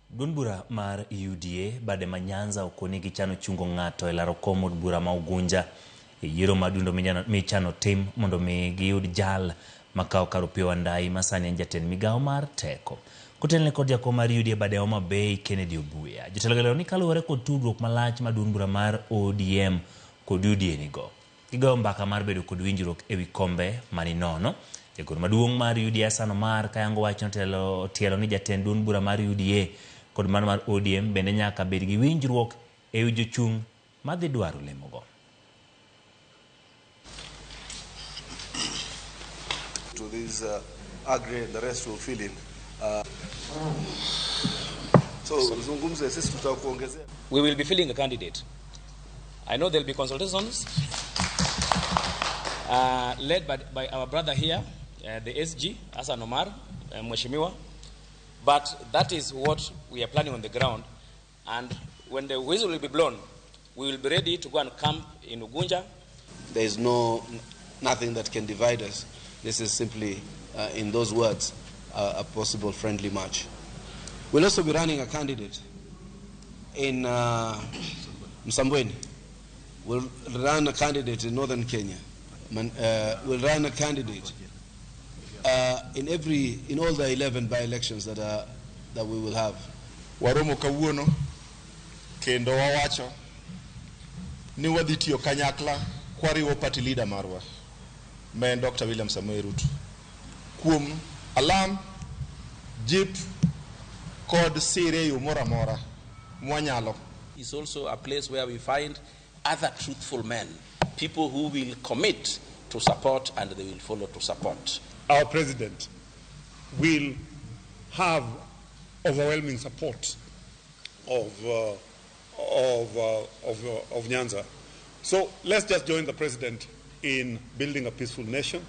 Duond bura mar UDA bade manyanza okoni gichano chungo ng'ato e laro kom od bura ma Ugunja e yiero madundo michano tim mondo mi giyud jal makao karo piyo andai masani en jatend migawo mar teko. Kotelne kod jakom mar UDA bade Homa Bay Kennedy Obuya. Jotelo lero ni kaluwore kod tudruok malach ma duond bura mar ODM kod UDA nigo. Gigawo mbaka mar bedo kod winjruok ewi kombe mani nono. Jagoro maduong' mar UDA sano mar kayango wacho tielo ni jatend duond bura mar UDA kod mano mar ODM bende nyaka bed gi winjruok ewi jochung' madhi dwaro lemogo. To this agree, the rest will fill in. We will be filling a candidate. I know there will be consultations led by our brother here, the SG, Hassan Omar, Mheshimiwa. But that is what we are planning on the ground. And when the whistle will be blown, we will be ready to go and camp in Ugunja. There is nothing that can divide us. This is simply, in those words, a possible friendly match. We'll also be running a candidate in Msambweni. We'll run a candidate in northern Kenya. We'll run a candidate in all the 11 by-elections that we will have. Waromo kawuono kendo wawacho ni wadhi tiyo kanyakla kwariwo party leader marwa men Dr. William Samoei Ruto kuom alam jip kod sire yo mora mora mwanyalo. It's also a place where we find other truthful men, people who will commit to support and they will follow to support. Our president will have overwhelming support of Nyanza. So let's just join the president in building a peaceful nation.